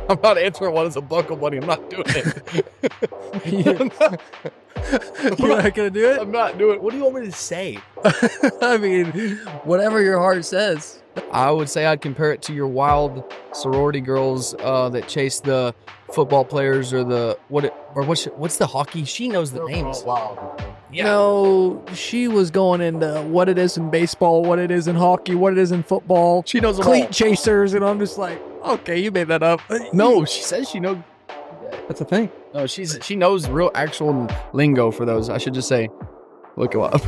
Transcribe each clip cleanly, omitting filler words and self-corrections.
I'm not answering what is a buckle bunny. I'm not doing it. You're not gonna do it? I'm not doing it. What do you want me to say? I mean, whatever your heart says. I would say I'd compare it to your wild sorority girls that chase the football players or what's the hockey? She knows the names. Wow. Yeah. No, she was going into what it is in baseball, what it is in hockey, what it is in football. She knows them cleat all. chasers, and I'm just like, okay, you made that up. No, she says she knows. That's a thing. No, she knows real actual lingo for those. I should just say, look it up.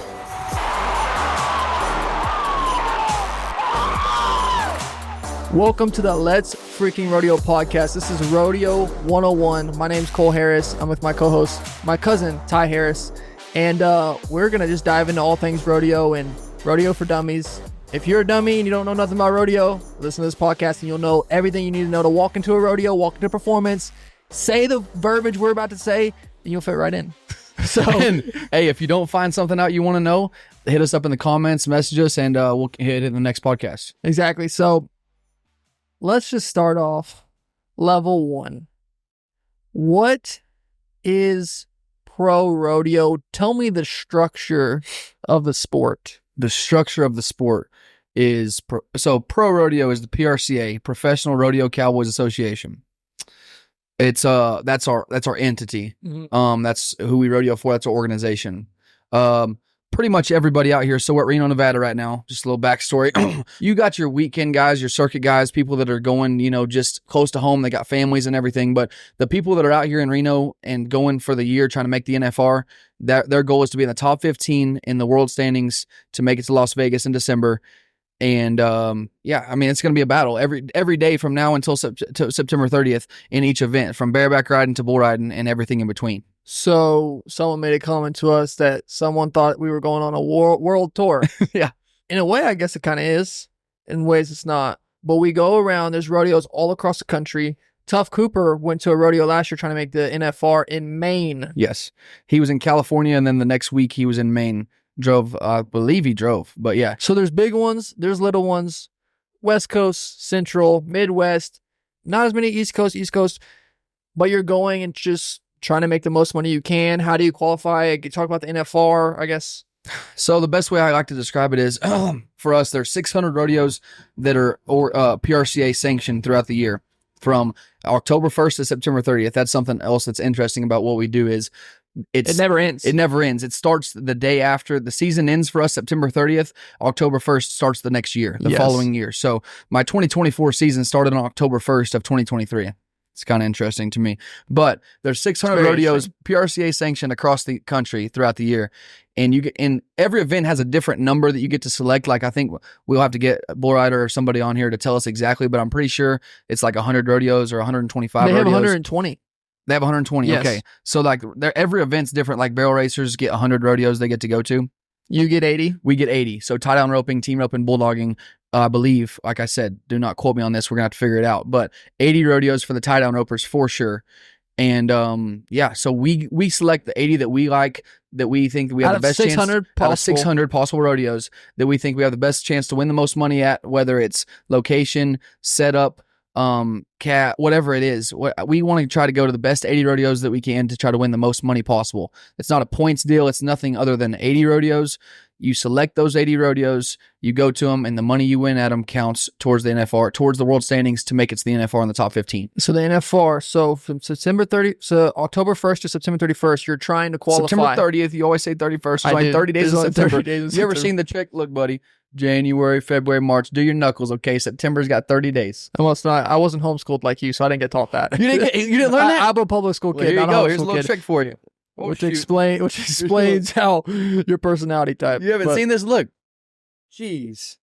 Welcome to the Let's Freaking Rodeo podcast. This is Rodeo 101. My name's Cole Harris. I'm with my co-host, my cousin, Ty Harris. And we're going to just dive into all things rodeo and rodeo for dummies. If you're a dummy and you don't know nothing about rodeo, listen to this podcast and you'll know everything you need to know to walk into a rodeo, walk into performance, say the verbiage we're about to say, and you'll fit right in. So, and, hey, if you don't find something out you want to know, hit us up in the comments, message us, and we'll hit it in the next podcast. Exactly. So, let's just start off level one. What is Pro Rodeo? Tell me the structure of the sport. The structure of the sport is Pro Rodeo is the PRCA, Professional Rodeo Cowboys Association. It's that's our entity. Mm-hmm. That's who we rodeo for. That's our organization. Pretty much everybody out here. So we're at Reno, Nevada right now. Just a little backstory. You got your weekend guys, your circuit guys, people that are going, just close to home. They got families and everything. But the people that are out here in Reno and going for the year, trying to make the NFR, their goal is to be in the top 15 in the world standings to make it to Las Vegas in December. And it's going to be a battle every day from now until September 30th in each event, from bareback riding to bull riding and everything in between. So someone made a comment to us that someone thought we were going on a world tour. Yeah. In a way, I guess it kind of is. In ways, it's not. But we go around. There's rodeos all across the country. Tough Cooper went to a rodeo last year trying to make the NFR in Maine. Yes. He was in California, and then the next week he was in Maine. I believe he drove, but yeah. So there's big ones. There's little ones. West Coast, Central, Midwest. Not as many East Coast. But you're going and just trying to make the most money you can. How do you qualify? Talk about the NFR, I guess. So the best way I like to describe it is, for us, there's 600 rodeos that are PRCA sanctioned throughout the year, from October 1st to September 30th. That's something else that's interesting about what we do is it never ends. It never ends. It starts the day after the season ends for us, September 30th. October 1st starts the next year, the following year. So my 2024 season started on October 1st of 2023. It's kind of interesting to me. But there's 600 rodeos PRCA sanctioned across the country throughout the year. And every event has a different number that you get to select. Like, I think we'll have to get a bull rider or somebody on here to tell us exactly, but I'm pretty sure it's like 100 rodeos or 125 rodeos. They have 120. They have 120. Yes. Okay. So like every event's different. Like barrel racers get 100 rodeos they get to go to. You get 80. We get 80. So tie down roping, team roping, bulldogging, I believe, like I said, do not quote me on this. We're going to have to figure it out. But 80 rodeos for the tie down ropers for sure. And so we select the 80 that we like, that we think that we have the best chance. Out of 600 possible rodeos that we think we have the best chance to win the most money at, whether it's location, setup, whatever it is. We want to try to go to the best 80 rodeos that we can to try to win the most money possible. It's not a points deal. It's nothing other than 80 rodeos. You select those 80 rodeos, you go to them, and the money you win at them counts towards the NFR, towards the world standings to make it to the NFR in the top 15. So the NFR, so from October 1st to September 31st, you're trying to qualify. September 30th, you always say 31st. It's only 30 days in September. You ever seen the trick? Look, buddy, January, February, March, do your knuckles, okay? September's got 30 days. I wasn't homeschooled like you, so I didn't get taught that. You didn't learn that? I'm a public school kid. Here you go. Here's a little kid. trick for you. Which explains how your personality type. You haven't seen this? Look. Jeez.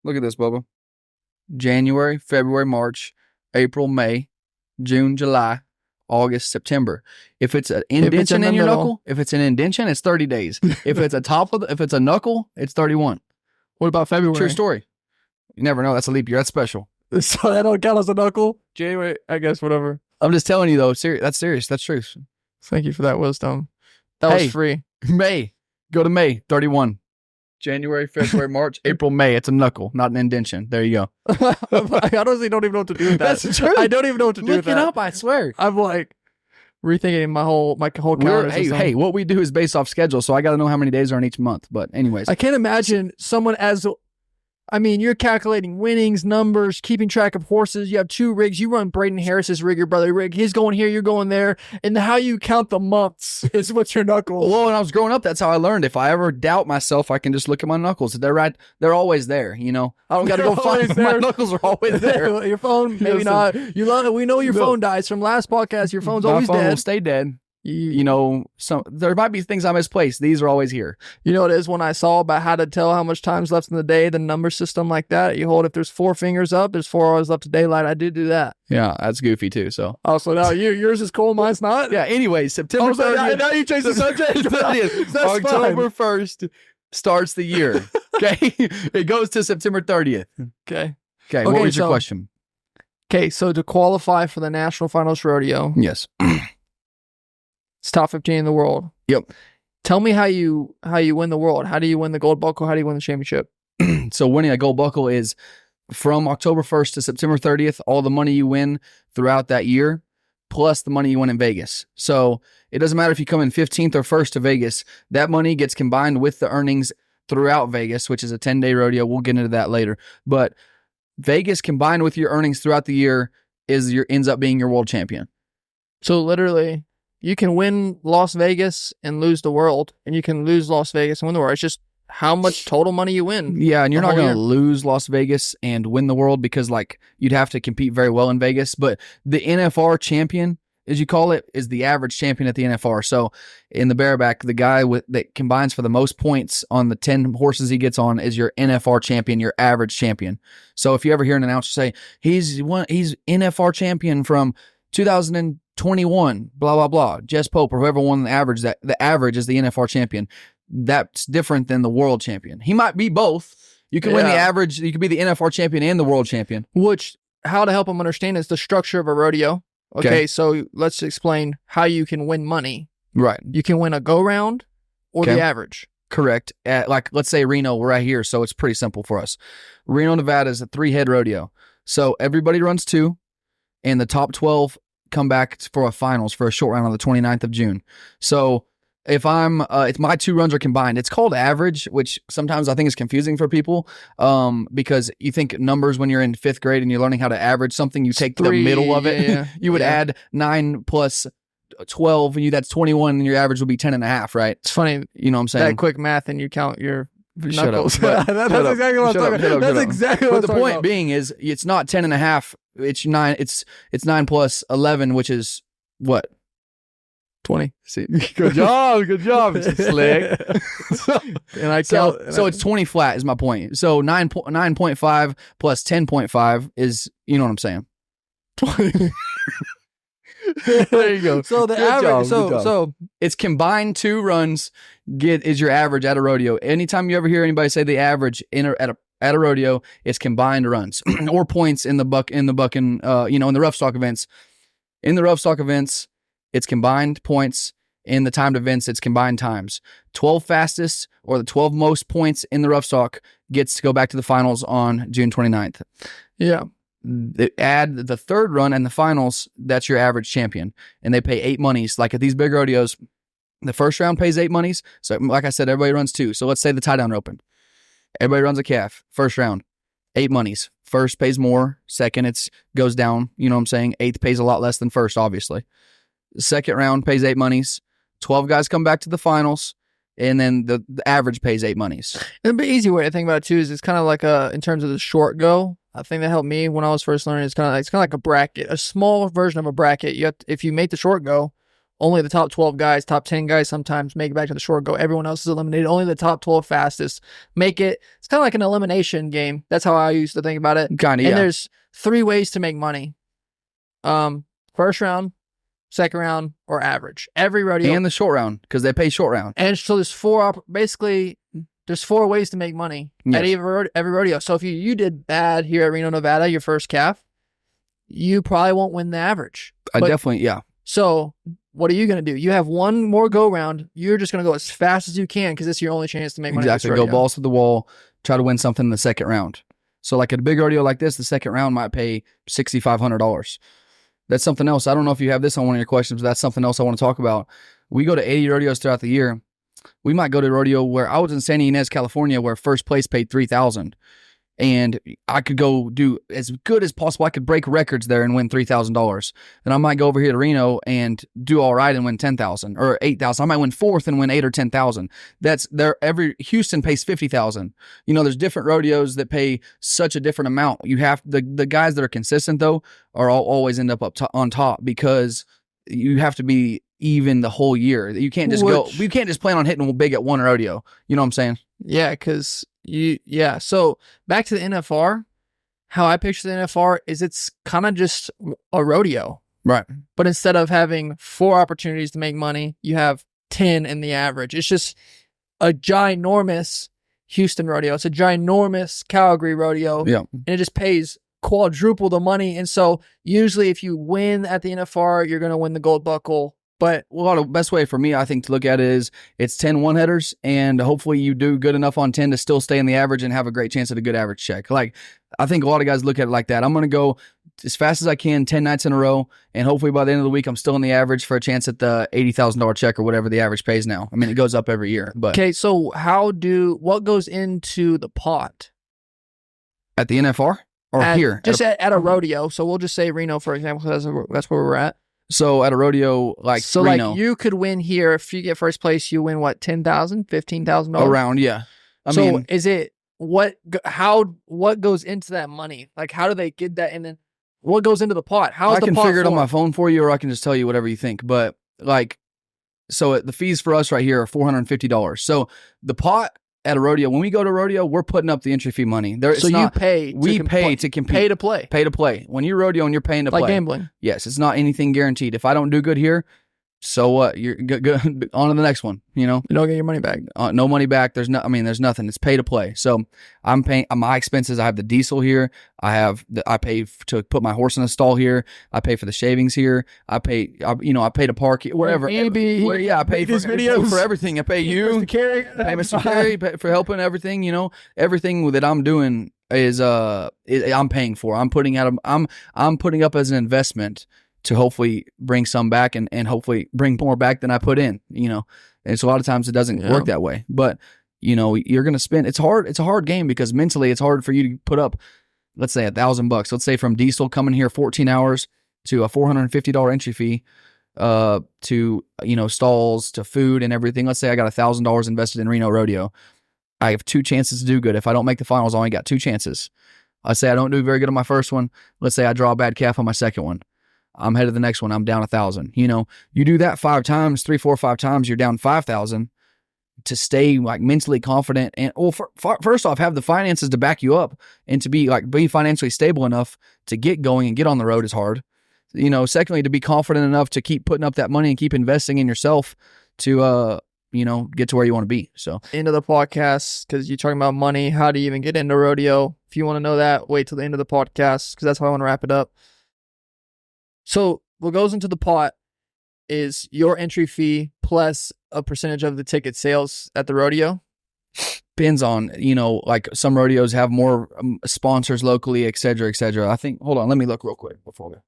Look at this, Bubba. January, February, March, April, May, June, July, August, September. If it's an indentation in your knuckle, if it's an indentation, it's 30 days. If it's if it's a knuckle, it's 31. What about February? True story. You never know. That's a leap year. That's special. So that don't count as a knuckle? January, I guess, whatever. I'm just telling you, though. That's serious. That's truth. Thank you for that wisdom. That was free. May. Go to May, 31. January, February, March, April, May. It's a knuckle, not an indention. There you go. I honestly don't even know what to do with that. That's true. I don't even know what to do with that. Look it up, I swear. I'm like rethinking my whole calendar. Hey, what we do is based off schedule, so I got to know how many days are in each month. But anyways, I can't imagine someone you're calculating winnings, numbers, keeping track of horses. You have 2 rigs. You run Braden Harris's rig, your brother rig. He's going here, you're going there. And how you count the months is what's your knuckles. Well, when I was growing up, that's how I learned. If I ever doubt myself, I can just look at my knuckles. They're right. They're always there, you know. I don't got to go find them. My knuckles are always there. Your phone, maybe not. We know your phone dies. From last podcast, your phone's always dead. Will stay dead. You know, there might be things I misplaced. These are always here. You know what it is when I saw about how to tell how much time's left in the day, the number system like that. You hold, if there's 4 fingers up, there's 4 hours left of daylight. I did do that. Yeah, that's goofy too. So also now yours is cool, mine's not. Yeah. Anyway, September 30th. Now you change the subject. October 1st starts the year. Okay, it goes to September 30th. Okay. What was your question? Okay, so to qualify for the National Finals Rodeo, yes. It's top 15 in the world. Yep. Tell me how you win the world. How do you win the gold buckle? How do you win the championship? So winning a gold buckle is from October 1st to September 30th, all the money you win throughout that year, plus the money you win in Vegas. So it doesn't matter if you come in 15th or 1st to Vegas. That money gets combined with the earnings throughout Vegas, which is a 10-day rodeo. We'll get into that later. But Vegas combined with your earnings throughout the year ends up being your world champion. So literally, you can win Las Vegas and lose the world, and you can lose Las Vegas and win the world. It's just how much total money you win. Yeah, and you're not going to lose Las Vegas and win the world because, like, you'd have to compete very well in Vegas. But the NFR champion, as you call it, is the average champion at the NFR. So in the bareback, the guy that combines for the most points on the 10 horses he gets on is your NFR champion, your average champion. So if you ever hear an announcer say, he's NFR champion from 2021, blah, blah, blah, Jess Pope or whoever won the average, that the average is the NFR champion. That's different than the world champion. He might be both. You can win the average. You could be the NFR champion and the world champion. Which, how to help them understand, is the structure of a rodeo. Okay, so let's explain how you can win money. Right. You can win a go-round or the average. Correct. Like, let's say Reno, we're right here, so it's pretty simple for us. Reno, Nevada is a 3-head rodeo. So everybody runs 2, and the top 12 come back for a finals for a short round on the 29th of June. So if if my 2 runs are combined, it's called average, which sometimes I think is confusing for people because you think numbers when you're in 5th grade and you're learning how to average something, you take the middle of it. Yeah, you would add 9 plus 12, and that's 21, and your average would be 10.5, right? It's funny. You know what I'm saying? That quick math, and you count your Shut knuckles. up. That's exactly what I'm talking about. That's exactly what I'm talking about. But the point being is, it's not 10.5. It's 9. It's 9 plus 11, which is what? 20. See, good job, slick. And I count. So it's 20 flat is my point. So 9.5 plus 10.5 is, you know what I'm saying? 20. There you go. So the average. So it's combined 2 runs is your average at a rodeo. Anytime you ever hear anybody say the average at a rodeo, it's combined runs or points in the rough stock events. In the rough stock events, it's combined points. In the timed events, it's combined times. 12 fastest or the 12 most points in the rough stock gets to go back to the finals on June 29th. Yeah. Add the 3rd run and the finals, that's your average champion. And they pay 8 monies. Like at these big rodeos, the first round pays 8 monies. So like I said, everybody runs 2. So let's say the tie down open. Everybody runs a calf. First round, 8 monies. First pays more. Second, it goes down. You know what I'm saying? 8th pays a lot less than first, obviously. Second round pays 8 monies. 12 guys come back to the finals. And then the average pays 8 monies. And the easy way to think about it too is it's kind of like in terms of the short go. I think that helped me when I was first learning. It's kind of like a bracket, a small version of a bracket. If you make the short go, only the top 12 guys, top 10 guys sometimes make it back to the short go. Everyone else is eliminated. Only the top 12 fastest make it. It's kind of like an elimination game. That's how I used to think about it. Kind of, And there's 3 ways to make money. First round, second round, or average. Every rodeo. And the short round, because they pay short round. And so there's 4 ways to make money at every rodeo. So if you did bad here at Reno, Nevada, your first calf, you probably won't win the average. So what are you going to do? You have one more go round. You're just going to go as fast as you can because it's your only chance to make money. Exactly. Go balls to the wall, try to win something in the second round. So like at a big rodeo like this, the second round might pay $6,500. That's something else. I don't know if you have this on one of your questions, but that's something else I want to talk about. We go to 80 rodeos throughout the year. We might go to a rodeo where I was in Santa Ynez, California, where first place paid $3,000. And I could go do as good as possible. I could break records there and win $3,000. Then I might go over here to Reno and do all right and win $10,000 or $8,000. I might win fourth and win $8,000 or $10,000. That's there. Houston pays $50,000. You know, there's different rodeos that pay such a different amount. You have the guys that are consistent though are always end up on top because you have to be even the whole year. You can't just you can't just plan on hitting big at one rodeo. You know what I'm saying? Yeah, because so back to the NFR, how I picture the NFR is it's kind of just a rodeo. Right. But instead of having 4 opportunities to make money, you have 10 in the average. It's just a ginormous Houston rodeo. It's a ginormous Calgary rodeo. Yeah. And it just pays quadruple the money. And so usually if you win at the NFR, you're going to win the gold buckle. But the best way for me, I think, to look at it is it's 10 one-headers, and hopefully you do good enough on 10 to still stay in the average and have a great chance at a good average check. Like, I think a lot of guys look at it like that. I'm going to go as fast as I can 10 nights in a row, and hopefully by the end of the week I'm still in the average for a chance at the $80,000 check or whatever the average pays now. I mean, it goes up every year. But okay, so what goes into the pot? At the NFR? Or here? Just at a rodeo. So we'll just say Reno, for example, that's where we're at. So at a rodeo like Reno, like you could win here if you get first place. You win what, $10,000, $15,000 around? Yeah. I mean, is it what goes into that money? Like how do they get that? And then what goes into the pot? I can figure it on my phone for you, or I can just tell you whatever you think. But like, so the fees for us right here are $450. So the pot at a rodeo, when we go to a rodeo, we're putting up the entry fee money. You pay. We pay to compete. Pay to play. Pay to play. When you're rodeoing, you're paying to play. Like gambling. Yes, it's not anything guaranteed. If I don't do good here, so what? You're good on to the next one. You know, you don't get your money back. No money back. There's nothing. It's pay to play. So I'm paying my expenses. I have the diesel here. I pay to put my horse in a stall here. I pay for the shavings here. I pay to park here, wherever. I pay for everything. I pay you. Mr. Carey. Pay Mr. Carey for helping everything. You know, everything that I'm doing is I'm paying for. I'm putting up as an investment to hopefully bring some back and hopefully bring more back than I put in, you know. And so a lot of times it doesn't work that way. But, you know, you're going to spend, it's a hard game because mentally it's hard for you to put up, let's say $1,000. Let's say from diesel coming here 14 hours to a $450 entry fee, to, you know, stalls, to food and everything. Let's say I got $1,000 invested in Reno Rodeo. I have 2 chances to do good. If I don't make the finals, I only got 2 chances. Let's say I don't do very good on my first one. Let's say I draw a bad calf on my second one. I'm headed to the next one. I'm down 1,000. You know, you do that 5 times, 3, 4, 5 times, you're down 5,000 to stay like mentally confident. And first off, have the finances to back you up and to be financially stable enough to get going and get on the road is hard. You know, secondly, to be confident enough to keep putting up that money and keep investing in yourself to, you know, get to where you want to be. So end of the podcast, because you're talking about money. How do you even get into rodeo? If you want to know that, wait till the end of the podcast, because that's how I want to wrap it up. So what goes into the pot is your entry fee plus a percentage of the ticket sales at the rodeo. Depends on, you know, like some rodeos have more sponsors locally, et cetera, et cetera. I think, hold on, let me look real quick before we go.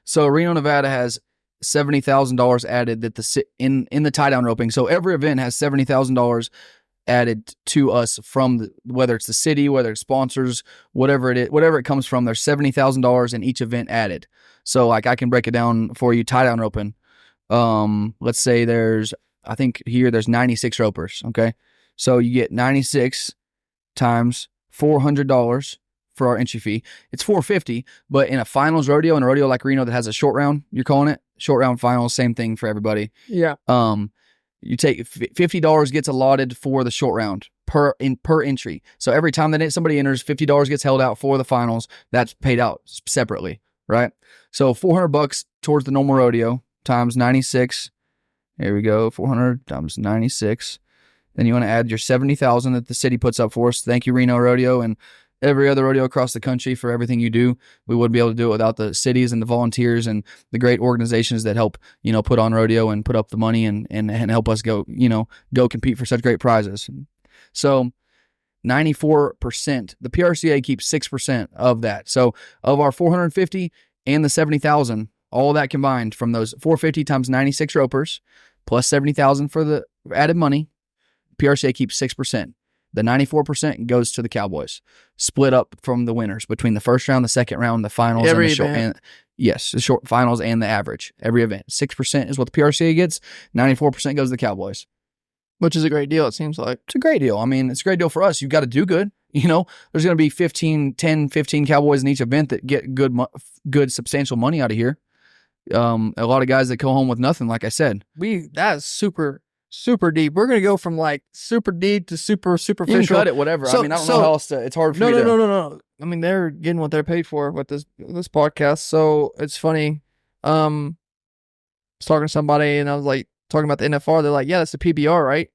So Reno, Nevada has $70,000 added that in the tie-down roping. So every event has $70,000 added to us from whether it's the city, whether it's sponsors, whatever it comes from. There's $70,000 in each event added. So like I can break it down for you. Tie down roping. Let's say I think here there's 96 ropers. Okay, so you get 96 times $400 for our entry fee. It's $450, but in a finals rodeo, in a rodeo like Reno that has a short round, you're calling it short round finals, same thing for everybody. Yeah. You take $50 gets allotted for the short round per entry. So every time that somebody enters, $50 gets held out for the finals. That's paid out separately, right? So $400 towards the normal rodeo times 96. Here we go, 400 times 96. Then you want to add your $70,000 that the city puts up for us. Thank you, Reno Rodeo, and every other rodeo across the country for everything you do. We wouldn't be able to do it without the cities and the volunteers and the great organizations that help, put on rodeo and put up the money and help us go compete for such great prizes. So 94%, the PRCA keeps 6% of that. So of our 450 and the 70,000, all that combined from those 450 times 96 ropers plus 70,000 for the added money, PRCA keeps 6%. The 94% goes to the Cowboys, split up from the winners between the first round, the second round, the finals, Every and the short. event. Yes, the short finals and the average. Every event, 6% is what the PRCA gets. 94% goes to the Cowboys, which is a great deal. It seems like it's a great deal. I mean, it's a great deal for us. You've got to do good. There's going to be 15 Cowboys in each event that get good substantial money out of here. A lot of guys that go home with nothing. Like I said, that's super deep. We're gonna go from like super deep to super superficial. You can cut it, whatever. I don't know how else to. It's hard for me to. No. I mean, they're getting what they're paid for with this podcast. So it's funny. I was talking to somebody and I was like talking about the NFR. They're like, yeah, that's the PBR, right?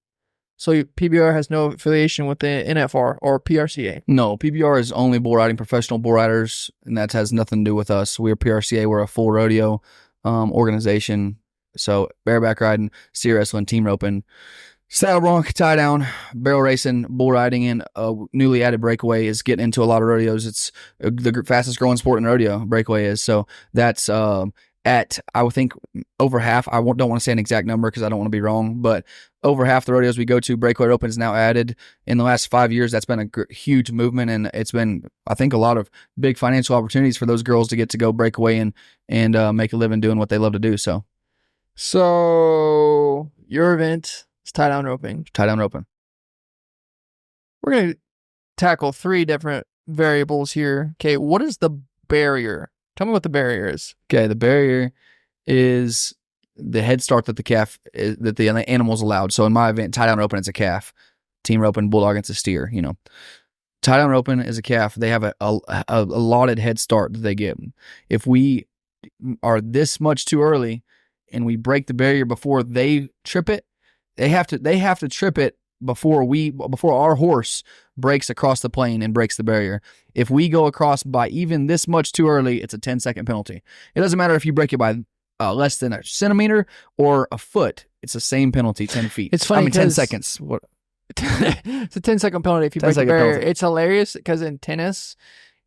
So PBR has no affiliation with the NFR or PRCA. No, PBR is only bull riding professional bull riders, and that has nothing to do with us. We're PRCA. We're a full rodeo organization. So bareback riding, steer wrestling, team roping, saddle bronc, tie down, barrel racing, bull riding, and newly added breakaway is getting into a lot of rodeos. It's the fastest growing sport in rodeo, breakaway is. So that's at, I would think, over half. I don't want to say an exact number because I don't want to be wrong, but over half the rodeos we go to, breakaway roping is now added. In the last 5 years, that's been a huge movement, and it's been, I think, a lot of big financial opportunities for those girls to get to go breakaway and make a living doing what they love to do. So your event is tie down roping. Tie down roping. We're going to tackle 3 different variables here. Okay, what is the barrier? Tell me what the barrier is. Okay, the barrier is the head start that the animal's allowed. So in my event, tie down roping, it's a calf. Team roping, bulldog, it's a steer. Tie down roping is a calf. They have a allotted head start that they get. If we are this much too early and we break the barrier before they trip it, they have to trip it before our horse breaks across the plane and breaks the barrier. If we go across by even this much too early, it's a 10-second penalty. It doesn't matter if you break it by less than a centimeter or a foot. It's the same penalty, 10 feet. It's funny. 10 seconds. What? It's a 10-second penalty if you break the barrier. Penalty. It's hilarious because in tennis,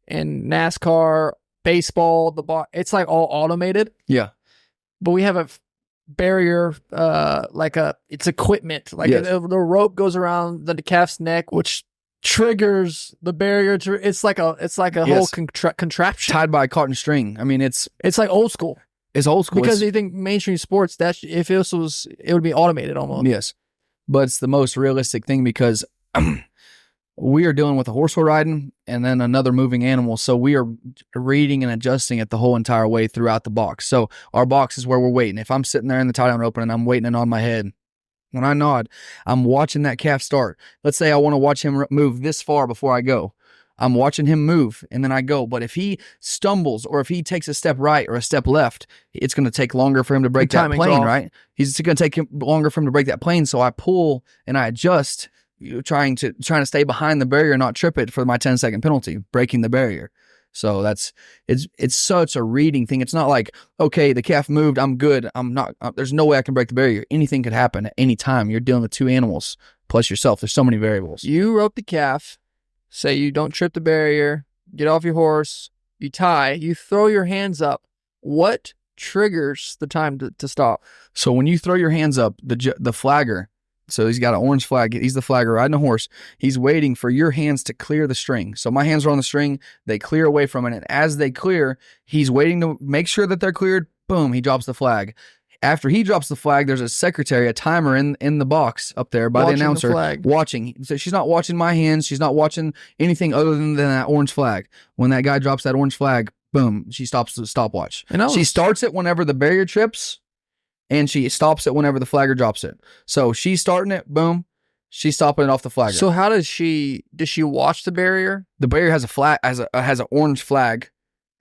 in NASCAR, baseball, it's like all automated. Yeah. But we have a barrier, it's equipment. Like the rope goes around the calf's neck, which triggers the barrier. It's like a whole contraption tied by a cotton string. I mean, it's like old school. It's old school because you think mainstream sports if it would be automated almost. Yes, but it's the most realistic thing because we are dealing with a horse we're riding and then another moving animal. So we are reading and adjusting it the whole entire way throughout the box. So our box is where we're waiting. If I'm sitting there in the tie down roping and I'm waiting and on my head, when I nod, I'm watching that calf start. Let's say I want to watch him move this far before I go. I'm watching him move and then I go. But if he stumbles or if he takes a step right or a step left, it's going to take longer for him to break that plane, right? He's going to take longer for him to break that plane. So I pull and I adjust, trying to stay behind the barrier and not trip it for my 10-second penalty, breaking the barrier. So it's such a reading thing. It's not like, okay, the calf moved, I'm good. I'm not, there's no way I can break the barrier. Anything could happen at any time. You're dealing with 2 animals plus yourself. There's so many variables. You rope the calf, say you don't trip the barrier, get off your horse, you tie, you throw your hands up. What triggers the time to stop? So when you throw your hands up, the flagger, so he's got an orange flag. He's the flagger riding a horse. He's waiting for your hands to clear the string. So my hands are on the string. They clear away from it. And as they clear, he's waiting to make sure that they're cleared. Boom, he drops the flag. After he drops the flag, there's a secretary, a timer in the box up there by the announcer watching. So she's not watching my hands. She's not watching anything other than that orange flag. When that guy drops that orange flag, boom, she stops the stopwatch. She starts it whenever the barrier trips. And she stops it whenever the flagger drops it. So she's starting it, boom. She's stopping it off the flagger. So how does she watch the barrier? The barrier has a flag, has an orange flag.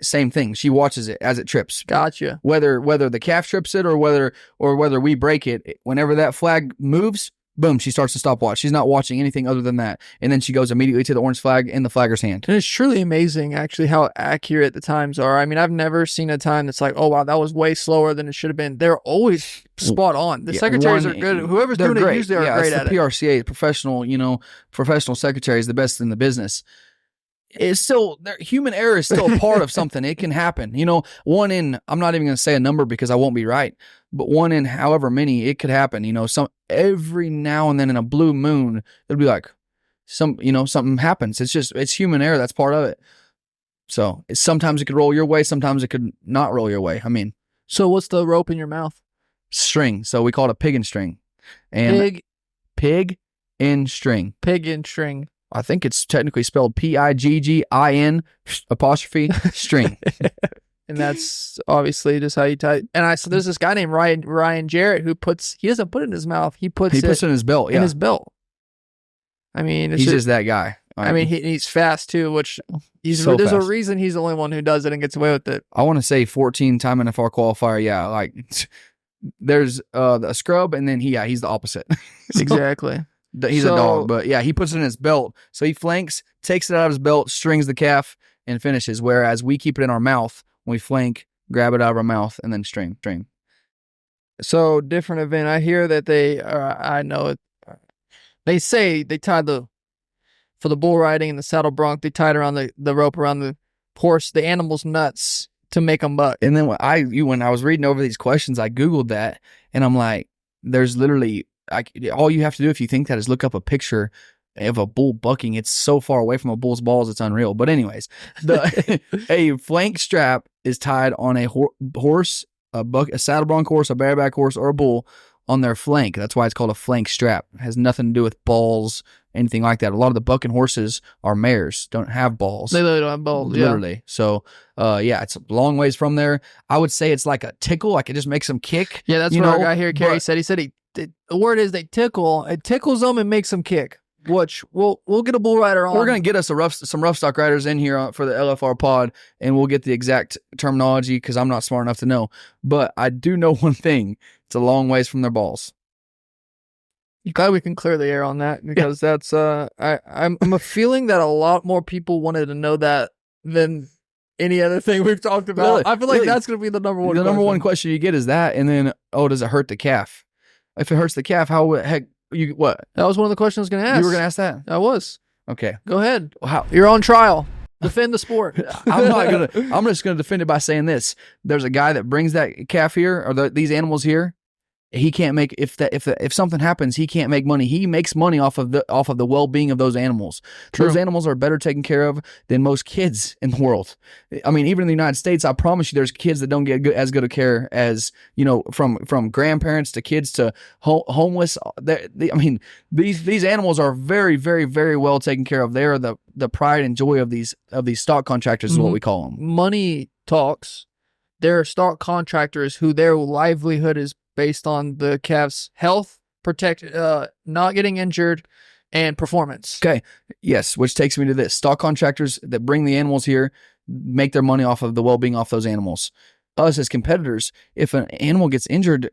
Same thing. She watches it as it trips. Gotcha. Whether the calf trips it or whether we break it, whenever that flag moves, Boom, she starts the stopwatch. She's not watching anything other than that. And then she goes immediately to the orange flag in the flagger's hand. And it's truly amazing, actually, how accurate the times are. I mean, I've never seen a time that's like, oh, wow, that was way slower than it should have been. They're always spot on. The secretaries are good. Whoever's doing it usually are great at it. PRCA, professional secretary is the best in the business. It's still, human error is still a part of something. It can happen. One in, I'm not even going to say a number because I won't be right, but one in however many, it could happen. Every now and then in a blue moon, it'll be like something happens. It's human error. That's part of it. So sometimes it could roll your way. Sometimes it could not roll your way. I mean, so what's the rope in your mouth? String. So we call it a pig and string. And pig and string. Pig and string. I think it's technically spelled PIGGIN apostrophe string. And that's obviously just how you type. And so there's this guy named Ryan Jarrett who he doesn't put it in his mouth. He puts it in his belt. In his belt. I mean, he's just that guy. I mean, he's fast too, which there's a reason he's the only one who does it and gets away with it. I want to say 14-time NFR qualifier. Yeah, like there's a scrub, and then he's the opposite. Exactly. He's a dog, but yeah, he puts it in his belt. So he flanks, takes it out of his belt, strings the calf, and finishes. Whereas we keep it in our mouth when we flank, grab it out of our mouth, and then string. So different event. I hear that I know it. They say they tied for the bull riding and the saddle bronc, they tied around the rope around the horse, the animal's nuts to make them buck. And then when I was reading over these questions, I Googled that, and I'm like, there's literally, all you have to do if you think that is look up a picture of a bull bucking. It's so far away from a bull's balls, it's unreal. But anyways, a flank strap is tied on a horse, a saddle bronc horse, a bareback horse, or a bull on their flank. That's why it's called a flank strap. It has nothing to do with balls, anything like that. A lot of the bucking horses are mares, don't have balls. They literally don't have balls, literally. Yeah. So, it's a long ways from there. I would say it's like a tickle, like it just makes them kick. Yeah, that's what our guy here, Kerry, said. He said the word is they tickle. It tickles them and makes them kick. Which we'll get a bull rider on. We're gonna get us some rough stock riders in here for the LFR pod, and we'll get the exact terminology because I'm not smart enough to know. But I do know one thing: it's a long ways from their balls. Glad we can clear the air on that because that's I'm a feeling that a lot more people wanted to know that than any other thing we've talked about. Really? I feel like that's gonna be the number one. The number one question you get is that, and then does it hurt the calf? If it hurts the calf, how the heck? What? That was one of the questions I was going to ask. You were going to ask that? I was. Okay. Go ahead. How? You're on trial. Defend the sport. I'm just going to defend it by saying this. There's a guy that brings that calf here, or these animals here. He can't make if something happens, he can't make money. He makes money off of the well-being of those animals. True. Those animals are better taken care of than most kids in the world. I mean, even in the United States, I promise you, there's kids that don't get as good a care as from grandparents to kids to homeless. I mean, these animals are very, very, very well taken care of. They are the pride and joy of these stock contractors, is what we call them. Money talks. There are stock contractors who their livelihood is based on the calf's health, not getting injured, and performance. Okay. Yes, which takes me to this. Stock contractors that bring the animals here make their money off of the well-being off those animals. Us as competitors, if an animal gets injured,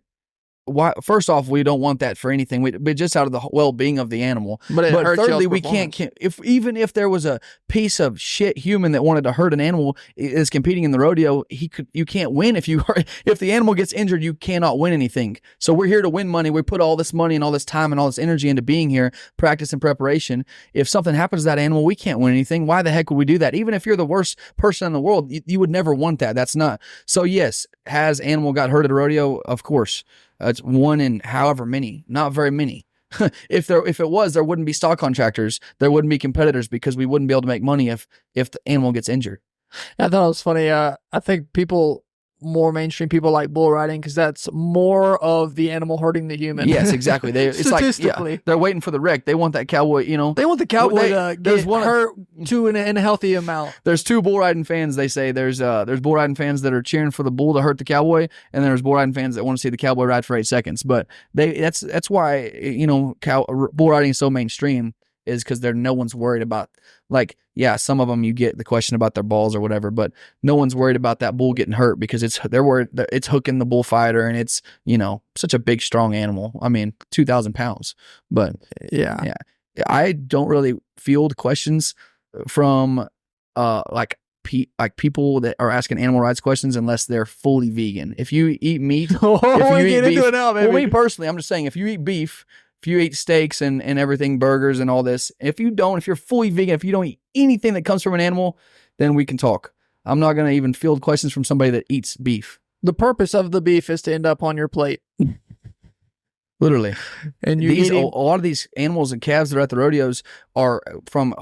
first off, we don't want that for anything. But just out of the well-being of the animal. But thirdly, we can't. Even if there was a piece of shit human that wanted to hurt an animal is competing in the rodeo, you can't win if the animal gets injured. You cannot win anything. So we're here to win money. We put all this money and all this time and all this energy into being here, practice and preparation. If something happens to that animal, we can't win anything. Why the heck would we do that? Even if you're the worst person in the world, you would never want that. That's not. So yes, has animal got hurt at a rodeo? Of course. It's one in however many, not very many. If it was, there wouldn't be stock contractors. There wouldn't be competitors because we wouldn't be able to make money if the animal gets injured. I thought it was funny. I think more mainstream people like bull riding because that's more of the animal hurting the human. Yes, exactly. It's like they're waiting for the wreck. They want that cowboy. They want the cowboy to get hurt in a healthy amount. There's two bull riding fans. They say there's bull riding fans that are cheering for the bull to hurt the cowboy, and there's bull riding fans that want to see the cowboy ride for 8 seconds. But that's why bull riding is so mainstream. is because no one's worried about, like, yeah, some of them you get the question about their balls or whatever, but no one's worried about that bull getting hurt because they're worried that it's hooking the bullfighter, and it's, you know, such a big, strong animal. I mean, 2,000 pounds, but Yeah. I don't really field questions from like people that are asking animal rights questions unless they're fully vegan. If you eat meat, if you eat beef, well, me personally, I'm just saying, if you eat beef, if you eat steaks and everything, burgers and all this, if you're fully vegan, if you don't eat anything that comes from an animal, then we can talk. I'm not going to even field questions from somebody that eats beef. The purpose of the beef is to end up on your plate. Literally. And a lot of these animals and calves that are at the rodeos are from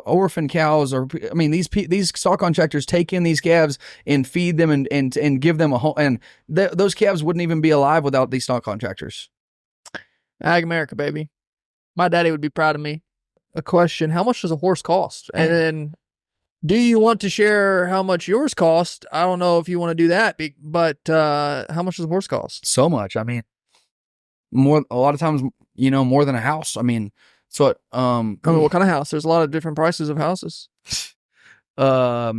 orphan cows, or, I mean, these stock contractors take in these calves and feed them and give them a home, and those calves wouldn't even be alive without these stock contractors. Ag America, baby. My daddy would be proud of me. A question: how much does a horse cost? And then, do you want to share how much yours cost? I don't know if you want to do that, but how much does a horse cost? So much. I mean, a lot of times, you know, more than a house. I mean, so I mean, what kind of house? There's a lot of different prices of houses. I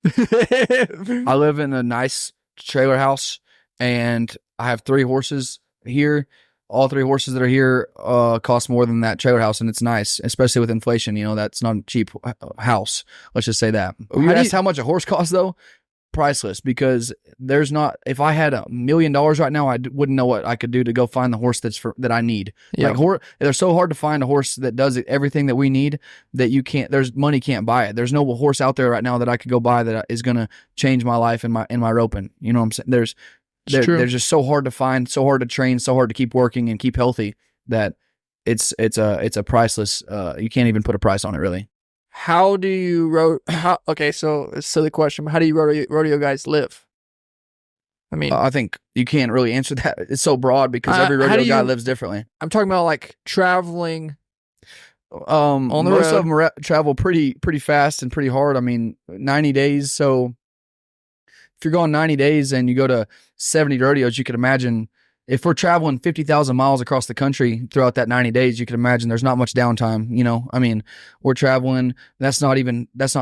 live in a nice trailer house, and I have 3 horses here. All 3 horses that are here cost more than that trailer house, and it's nice, especially with inflation. You know, that's not a cheap house. Let's just say that. You asked how much a horse costs, though? Priceless, because there's not. If I had $1 million right now, I wouldn't know what I could do to go find the horse that I need. Yep. Like, they're so hard to find a horse that does everything that we need that you can't. There's money can't buy it. There's no horse out there right now that I could go buy that is going to change my life in my roping. You know what I'm saying? They're just so hard to find, so hard to train, so hard to keep working and keep healthy that it's a priceless. You can't even put a price on it, really. How do you okay, so it's a silly question, but how do you rodeo guys live? I mean, I think you can't really answer that. It's so broad because every rodeo guy lives differently. I'm talking about like traveling on the most road. of them travel pretty fast and pretty hard. I mean, 90 days. So if you're going 90 days and you go to 70 rodeos, you could imagine if we're traveling 50,000 miles across the country throughout that 90 days, you can imagine there's not much downtime. You know, I mean, we're traveling. That's not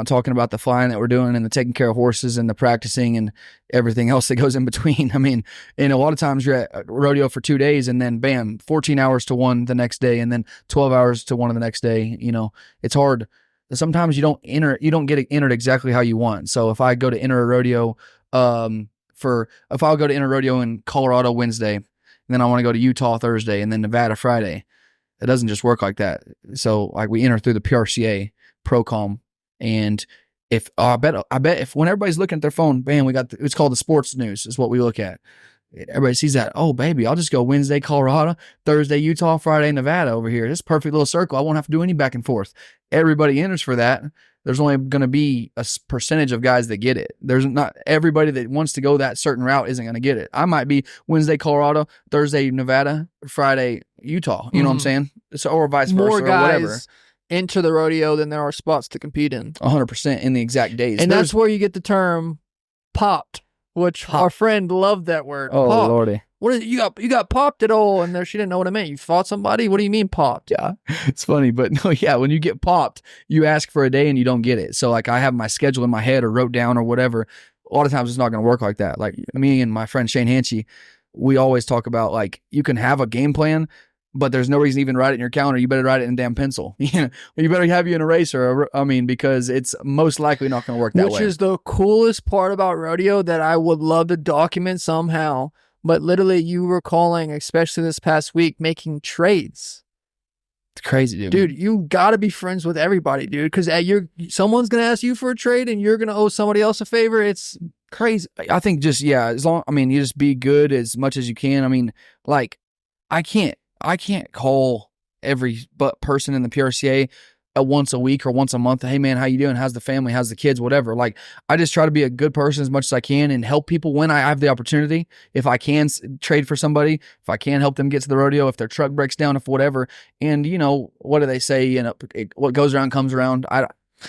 talking about the flying that we're doing and the taking care of horses and the practicing and everything else that goes in between. I mean, and a lot of times you're at a rodeo for 2 days and then bam, 14 hours to one the next day and then 12 hours to one of the next day. You know, it's hard. Sometimes you don't get entered exactly how you want. So if I go to enter a rodeo, if I'll go to enter a rodeo in Colorado Wednesday, and then I want to go to Utah Thursday and then Nevada Friday. It doesn't just work like that. So like we enter through the PRCA Procom, and if I bet if when everybody's looking at their phone, bam, it's called the sports news is what we look at. Everybody sees that. Oh, baby, I'll just go Wednesday, Colorado, Thursday, Utah, Friday, Nevada over here. This perfect little circle. I won't have to do any back and forth. Everybody enters for that. There's only going to be a percentage of guys that get it. There's not everybody that wants to go that certain route isn't going to get it. I might be Wednesday, Colorado, Thursday, Nevada, Friday, Utah. You know what I'm saying? So, or vice versa, More guys or whatever. Enter the rodeo than there are spots to compete in. 100% in the exact days. And that's where you get the term popped, which our friend loved that word. Oh, popped. Lordy. What is it? You got popped at all, and there she didn't know what it meant. You fought somebody? What do you mean popped? Yeah, it's funny, but no, yeah, when you get popped, you ask for a day and you don't get it. So like I have my schedule in my head or wrote down or whatever. A lot of times it's not going to work like that. Like me and my friend Shane Hanchy, we always talk about like you can have a game plan, but there's no reason to even write it in your calendar. You better write it in a damn pencil. You better have you an eraser. I mean, because it's most likely not going to work that way. Which is the coolest part about rodeo that I would love to document somehow. But literally, you were calling, especially this past week, making trades. It's crazy, dude. Dude, you got to be friends with everybody, dude. Because someone's going to ask you for a trade and you're going to owe somebody else a favor. It's crazy. I think just, yeah, you just be good as much as you can. I mean, like, I can't call every person in the PRCA once a week or once a month. Hey man, how you doing? How's the family? How's the kids? Whatever. Like I just try to be a good person as much as I can and help people when I have the opportunity. If I can trade for somebody, if I can help them get to the rodeo, if their truck breaks down, if whatever. And you know, what do they say? You know, what goes around comes around.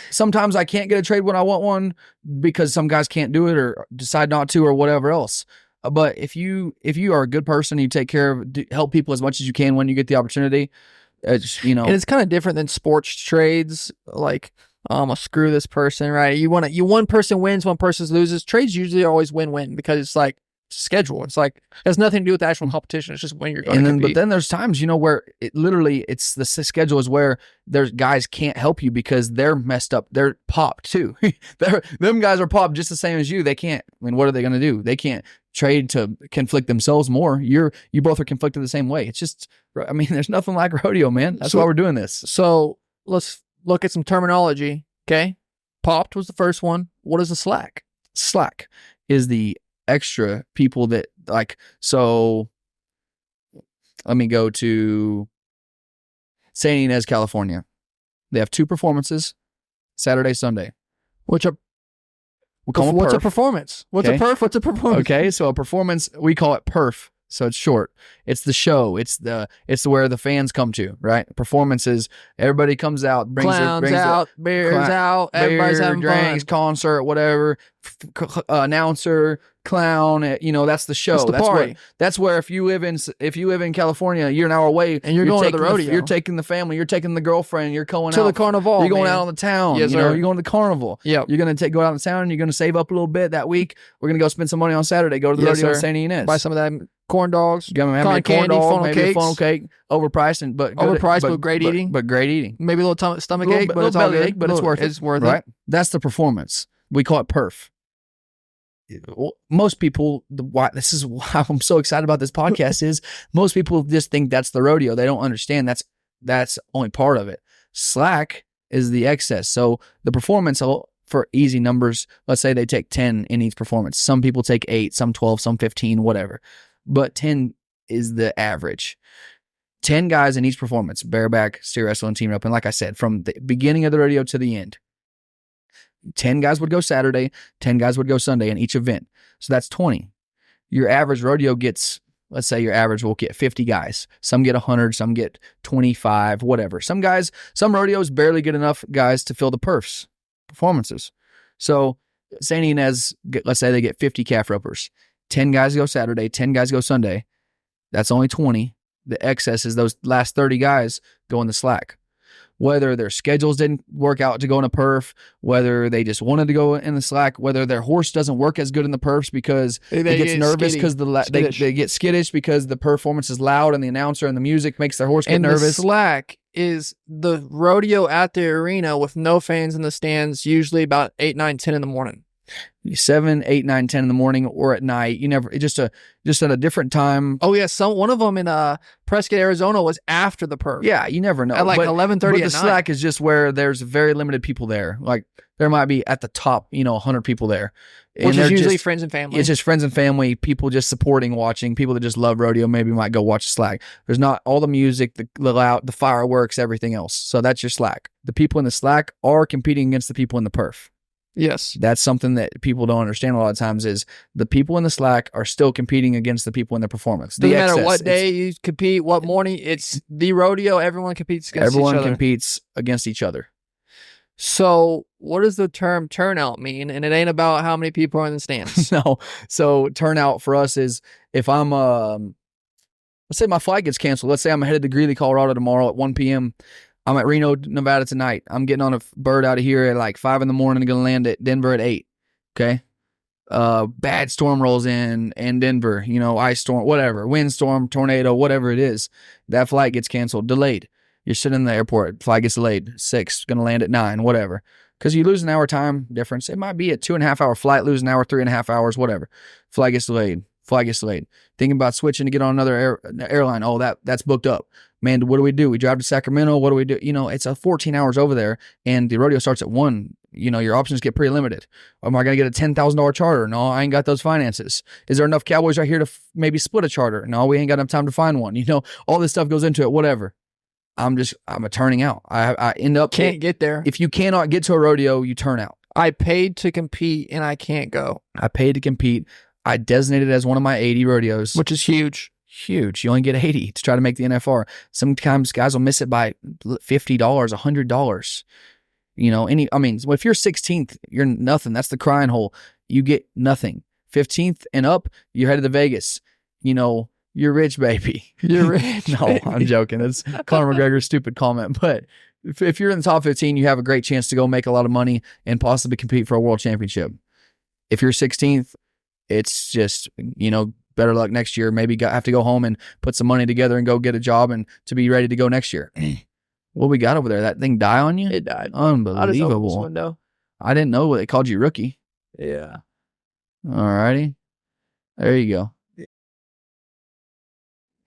Sometimes I can't get a trade when I want one because some guys can't do it or decide not to or whatever else. But if you are a good person, you take care of, help people as much as you can when you get the opportunity. It's, And it's kind of different than sports trades. Like, I'll screw this person, right? One person wins, one person loses. Trades usually always win-win because it's like schedule. It's like, it has nothing to do with the actual competition. It's just when you're going to compete. But then there's times, where it's the schedule is where there's guys can't help you because they're messed up. They're popped too. Them guys are popped just the same as you. They can't, what are they going to do? They can't trade to conflict themselves more. You both are conflicted the same way. It's just, there's nothing like rodeo, man. That's why we're doing this. So let's look at some terminology. Okay. Popped was the first one. What is a slack? Slack is the extra people that so let me go to San Ynez, California. They have 2 performances, Saturday, Sunday. What's a performance? What's okay. a perf? What's a performance? Okay, so a performance, we call it perf. So it's short. It's the show. It's where the fans come to, right? Performances, everybody comes out, brings out, beers out, everybody's having drinks, fun. Concert, whatever, announcer, clown, that's the show. That's the party. That's where if you live in California, you're an hour away and you're going to the rodeo. You're taking the family, you're taking the girlfriend, you're going to out the carnival. You're going out on the town. Yes, you're going to the carnival. Yeah. You're going to go out on the town and you're going to save up a little bit that week. We're going to go spend some money on Saturday, go to the rodeo in San Ynez. Buy some of that corn dogs, cotton candy, maybe a funnel cake, overpriced, but great eating. But great eating. Maybe a little stomach ache, but it's all good. But it's worth it. It's worth it. It. That's the performance. We call it perf. Most people, this is why I'm so excited about this podcast, is most people just think that's the rodeo. They don't understand that's only part of it. Slack is the excess. So the performance, for easy numbers, let's say they take 10 in each performance. Some people take 8, some 12, some 15, whatever. But 10 is the average. 10 guys in each performance, bareback, steer wrestle, and team rope. And like I said, from the beginning of the rodeo to the end, 10 guys would go Saturday, 10 guys would go Sunday in each event. So that's 20. Your average rodeo gets, let's say your average will get 50 guys. Some get 100, some get 25, whatever. Some rodeos barely get enough guys to fill the performances. So San Ynez, let's say they get 50 calf ropers. 10 guys go Saturday, 10 guys go Sunday. That's only 20. The excess is those last 30 guys go in the slack. Whether their schedules didn't work out to go in a perf, whether they just wanted to go in the slack, whether their horse doesn't work as good in the perfs because it gets nervous because they get skittish because the performance is loud and the announcer and the music makes their horse get nervous. The slack is the rodeo at the arena with no fans in the stands, usually about 8, 9, 10 in the morning. 7, 8, 9, 10 in the morning or at night. Just at a different time. Oh yeah, one of them in Prescott, Arizona was after the perf. Yeah, you never know. At 11:30 But at the slack is just where there's very limited people there. Like there might be at the top, 100 people there. Which is usually friends and family. It's just friends and family, people just supporting, watching, people that just love rodeo maybe might go watch the slack. There's not all the music, the loud, the fireworks, everything else. So that's your slack. The people in the slack are competing against the people in the perf. Yes. That's something that people don't understand a lot of times is the people in the slack are still competing against the people in the performance. Doesn't matter what day you compete, what morning, it's the rodeo. Everyone competes against each other. Everyone competes against each other. So what does the term turnout mean? And it ain't about how many people are in the stands. No. So turnout for us is if I'm, let's say my flight gets canceled. Let's say I'm headed to Greeley, Colorado tomorrow at 1 p.m. I'm at Reno, Nevada tonight. I'm getting on a bird out of here at like 5 in the morning. I'm going to land at Denver at 8. Okay. Bad storm rolls in Denver, ice storm, whatever, windstorm, tornado, whatever it is. That flight gets canceled, delayed. You're sitting in the airport, flight gets delayed, 6, going to land at 9, whatever. Because you lose an hour time difference. It might be a 2.5 hour flight, lose an hour, 3.5 hours, whatever. Flight gets delayed. Thinking about switching to get on another airline. Oh, that's booked up. Man, what do? We drive to Sacramento. What do we do? It's a 14 hours over there, and the rodeo starts at 1. Your options get pretty limited. Am I going to get a $10,000 charter? No, I ain't got those finances. Is there enough cowboys right here to maybe split a charter? No, we ain't got enough time to find one. All this stuff goes into it, whatever. I'm a turning out. I end up can't get there. If you cannot get to a rodeo, you turn out. I paid to compete and I can't go. I paid to compete. I designated it as one of my 80 rodeos. Which is huge. Huge. You only get 80 to try to make the NFR. Sometimes guys will miss it by $50, $100. If you're 16th, you're nothing. That's the crying hole. You get nothing. 15th and up, you're headed to Vegas. You're rich, baby. You're rich. No, baby. I'm joking. It's Conor McGregor's stupid comment. But if you're in the top 15, you have a great chance to go make a lot of money and possibly compete for a world championship. If you're 16th, it's just, better luck next year. Maybe have to go home and put some money together and go get a job and to be ready to go next year. What we got over there? That thing die on you? It died. Unbelievable. Window. I didn't know what they called you rookie. Yeah. Alrighty. There you go.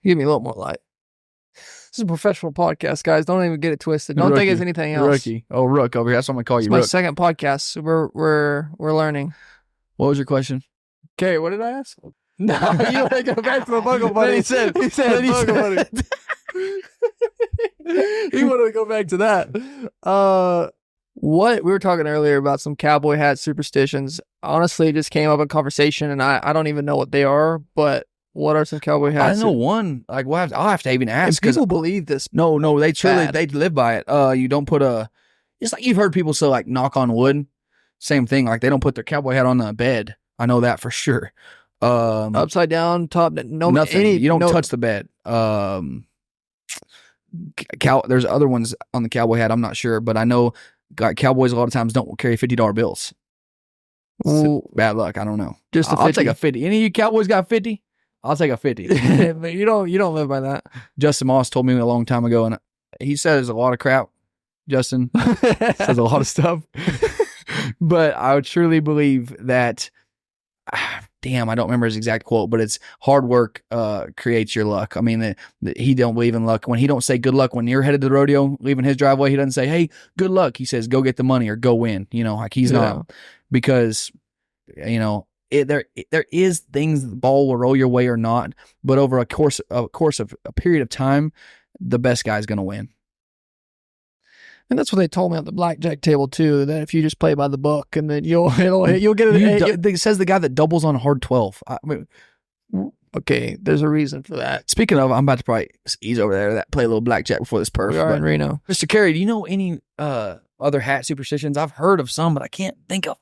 Give me a little more light. This is a professional podcast, guys. Don't even get it twisted. Don't think it's anything else. Rookie. Oh, Rook over here. That's what I'm going to call you. It's my Rook. second podcast. We're learning. What was your question? Okay, what did I ask? No, you want to go back to the Buckle Buddy. He said Buckle Buddy. He wanted to go back to that. What we were talking earlier about some cowboy hat superstitions. Honestly, it just came up in conversation, and I don't even know what they are. But what are some cowboy hats? I know one. Like, I'll have to even ask. People believe this. No, they live by it. You don't put it's like you've heard people say, like, knock on wood. Same thing. Like, they don't put their cowboy hat on the bed. I know that for sure. Upside down, top, no, nothing. You don't touch the bed. There's other ones on the cowboy hat. I'm not sure, but I know cowboys a lot of times don't carry $50 bills. So, bad luck. I don't know. I'll take a 50. Any of you cowboys got 50? I'll take a 50. But you don't live by that. Justin Moss told me a long time ago, and he says a lot of crap. Justin says a lot of stuff, but I would truly believe that. Damn, I don't remember his exact quote, but it's hard work creates your luck. I mean, he don't believe in luck. When he don't say good luck when you're headed to the rodeo, leaving his driveway, he doesn't say, hey, good luck. He says, go get the money or go win. Like he's not, because, there is things, the ball will roll your way or not, but over a course of a period of time, the best guy's going to win. And that's what they told me at the blackjack table too. That if you just play by the book, and then you'll get it. It says the guy that doubles on hard 12. Okay, there's a reason for that. Speaking of, I'm about to probably ease over there. Play a little blackjack before this perf. We are in Reno. Mr. Carey, do you know any other hat superstitions? I've heard of some, but I can't think of.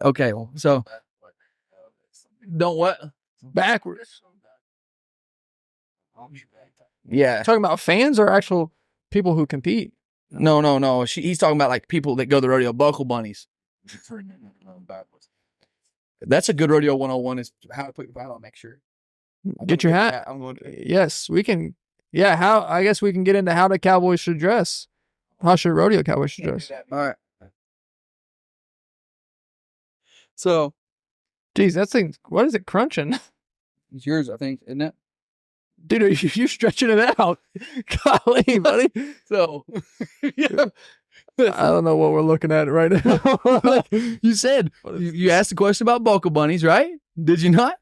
Okay, so don't what backwards. Yeah, talking about fans or actual people who compete? No. He's talking about like people that go to the rodeo, buckle bunnies. That's a good rodeo 101 is how to put your hat on. Make sure. Get your hat. I'm going to. Yes, we can. Yeah, I guess we can get into how the cowboys should dress. How should rodeo cowboys should dress? All right. So, geez, that thing. What is it crunching? It's yours, I think, isn't it? Dude, you're stretching it out. Golly, buddy. So, yeah. I don't know what we're looking at right now. You said, you asked a question about buckle bunnies, right? Did you not?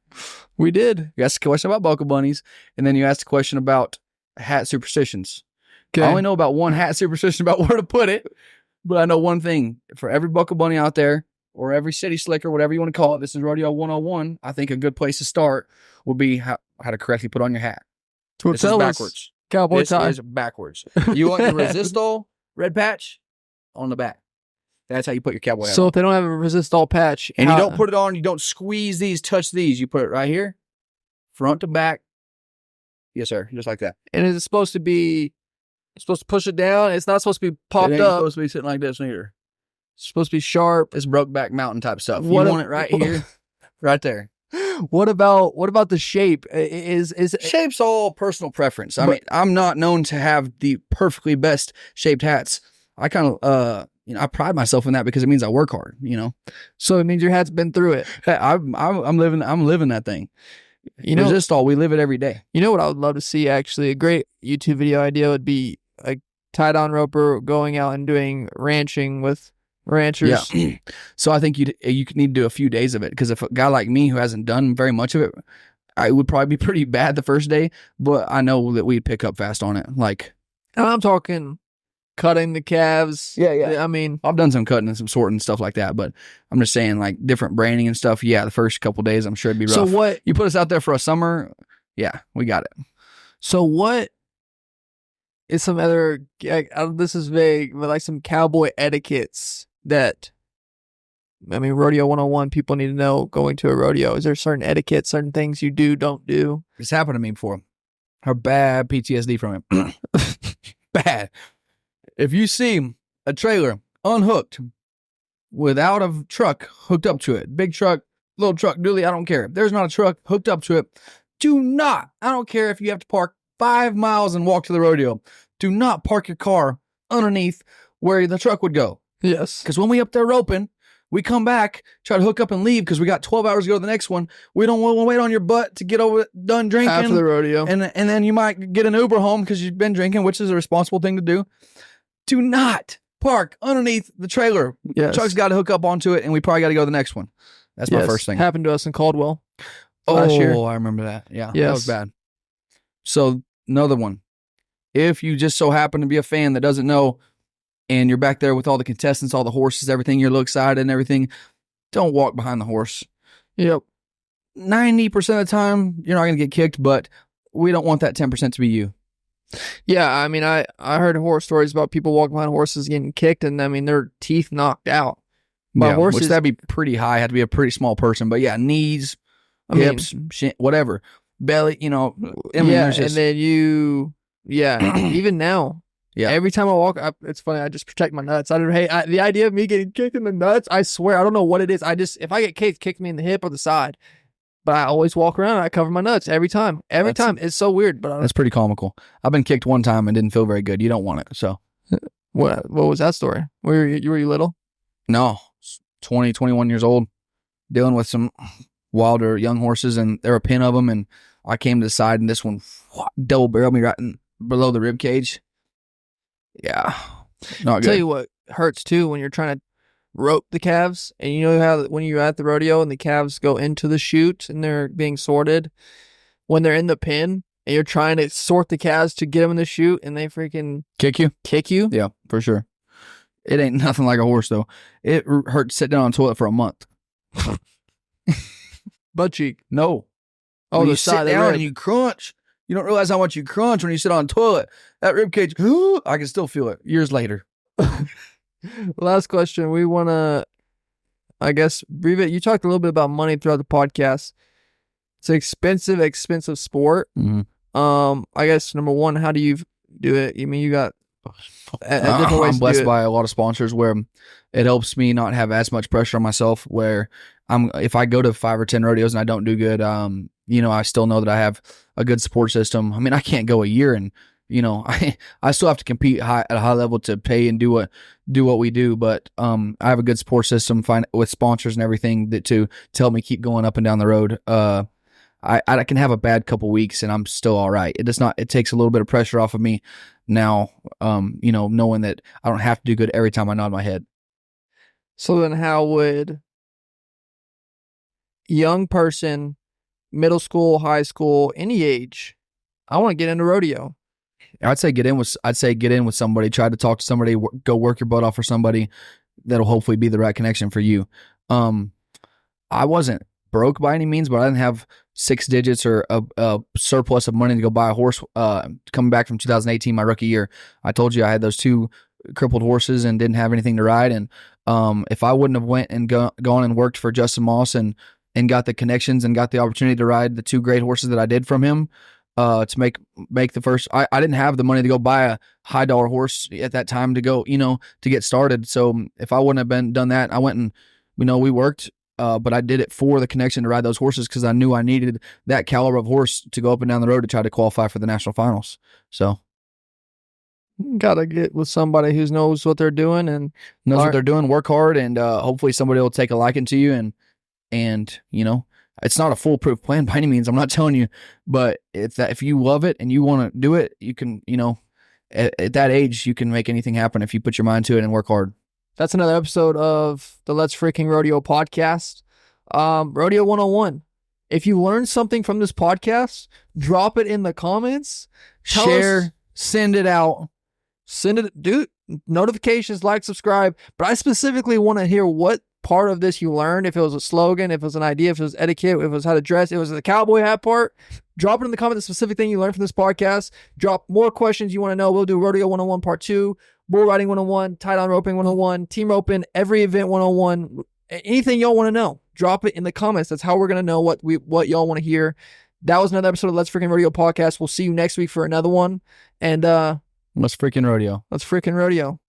We did. You asked a question about buckle bunnies, and then you asked a question about hat superstitions. Okay. I only know about one hat superstition about where to put it, but I know one thing. For every buckle bunny out there, or every city slicker, whatever you want to call it, this is Rodeo 101. I think a good place to start would be how to correctly put on your hat. This is backwards. Cowboy this tie. is backwards. You want your resistol red patch on the back. That's how you put your cowboy hat So on. if they don't have a resistol patch. And you don't put it on, you don't squeeze these, touch these. You put it right here, front to back. Yes, sir. Just like that. And is it supposed to be, supposed to push it down? It's not supposed to be popped it ain't up. Supposed to be sitting like this either. It's supposed to be sharp. It's Brokeback Mountain type stuff. What you want it right here, right there. What about the shape? Is Shape's all personal preference. I mean, I'm not known to have the perfectly best shaped hats. I kind of I pride myself in that because it means I work hard, So it means your hat's been through it. I'm living that thing. Resistol, we live it every day. You know what I would love to see, actually? A great YouTube video idea would be a tie-down roper going out and doing ranching with ranchers. Yeah. So I think you need to do a few days of it, because if a guy like me who hasn't done very much of it, I would probably be pretty bad the first day, but I know that we'd pick up fast on it. Like, I'm talking cutting the calves. Yeah. I mean, I've done some cutting and some sorting and stuff like that, but I'm just saying, like, different branding and stuff. Yeah, the first couple days, I'm sure it'd be rough. So what you put us out there for a summer? Yeah, we got it. So what is some other? This is vague, but like some cowboy etiquettes that I mean, Rodeo 101, people need to know going to a rodeo. Is there certain etiquette, certain things you do, don't do? It's happened to me before. Her bad PTSD from it. Bad. If you see a trailer unhooked without a truck hooked up to it, big truck, little truck, dually, I don't care. If there's not a truck hooked up to it, do not, I don't care if you have to park 5 miles and walk to the rodeo, do not park your car underneath where the truck would go. Yes. Because when we up there roping, we come back, try to hook up and leave because we got 12 hours to go to the next one. We don't want to wait on your butt to get done drinking. After the rodeo. And then you might get an Uber home because you've been drinking, which is a responsible thing to do. Do not park underneath the trailer. Yes. Truck's got to hook up onto it, and we probably got to go to the next one. That's my first thing. Happened to us in Caldwell last year. I remember that. Yeah, yes. That was bad. So another one. If you just so happen to be a fan that doesn't know, and you're back there with all the contestants, all the horses, everything, you're a little excited and everything, don't walk behind the horse. Yep. 90% of the time, you're not going to get kicked, but we don't want that 10% to be you. Yeah, I mean, I heard horror stories about people walking behind horses getting kicked, and I mean, their teeth knocked out. By horses, which that'd be pretty high. Had to be a pretty small person, but yeah, knees, hips, whatever, belly. I mean, and then even now. Yeah. Every time I walk, it's funny. I just protect my nuts. The idea of me getting kicked in the nuts, I swear, I don't know what it is. If I get kicked, kick me in the hip or the side. But I always walk around and I cover my nuts every time. Every time. It's so weird. But that's pretty comical. I've been kicked one time and didn't feel very good. You don't want it. So what was that story? Were you little? No, 20, 21 years old, dealing with some wilder young horses, and there were a pin of them, and I came to the side, and this one double barreled me right below the rib cage. Yeah, not good. Tell you what hurts too when you're trying to rope the calves, and you know how when you're at the rodeo and the calves go into the chute and they're being sorted, when they're in the pen and you're trying to sort the calves to get them in the chute, and they freaking kick you. Yeah, for sure. It ain't nothing like a horse though. It hurt to sit down on the toilet for a month. Butt cheek. No. Oh, when the you side sit down and you crunch. You don't realize how much you crunch when you sit on a toilet. That rib cage, I can still feel it years later. Last question. We want to, I guess, Brevet, you talked a little bit about money throughout the podcast. It's an expensive sport. Mm-hmm. I guess, number one, how do you do it? I mean, you got different ways. I'm blessed by a lot of sponsors where it helps me not have as much pressure on myself, where if I go to 5 or 10 rodeos and I don't do good, I still know that I have a good support system. I mean, I can't go a year and, I still have to compete at a high level to pay and do what we do. But, I have a good support system with sponsors and everything to help me keep going up and down the road. I can have a bad couple weeks and I'm still all right. It takes a little bit of pressure off of me now, knowing that I don't have to do good every time I nod my head. So then how would young person, middle school, high school, any age, I want to get into rodeo? I'd say get in with somebody, try to talk to somebody, go work your butt off for somebody that'll hopefully be the right connection for you. I wasn't broke by any means, but I didn't have 6 digits or a surplus of money to go buy a horse. Coming back from 2018, my rookie year, I told you I had those 2 crippled horses and didn't have anything to ride. And if I wouldn't have went and gone and worked for Justin Moss and got the connections and got the opportunity to ride the 2 great horses that I did from him, to make the first, I didn't have the money to go buy a high dollar horse at that time to go, to get started. So if I wouldn't have done that, I went and, we worked, but I did it for the connection to ride those horses because I knew I needed that caliber of horse to go up and down the road to try to qualify for the national finals. So. Gotta get with somebody who knows what they're doing and what they're doing, work hard, and hopefully somebody will take a liking to you and it's not a foolproof plan by any means. I'm not telling you, but if you love it and you want to do it, you can, at that age, you can make anything happen if you put your mind to it and work hard. That's another episode of the Let's Freaking Rodeo podcast. Rodeo 101. If you learned something from this podcast, drop it in the comments. Share, send it out. Send it, dude. Notifications, like, subscribe. But I specifically want to hear what part of this you learned. If it was a slogan, if it was an idea, if it was etiquette, if it was how to dress, if it was the cowboy hat part. Drop it in the comments, the specific thing you learned from this podcast. Drop more questions you want to know. We'll do Rodeo 101 Part 2, Bull Riding 101, Tie Down Roping 101, Team Roping, every event 101. anything y'all want to know, drop it in the comments. That's how we're going to know what y'all want to hear. That was another episode of Let's Freakin Rodeo podcast. We'll see you next week for another one. And Let's Freakin Rodeo. Let's Freakin Rodeo.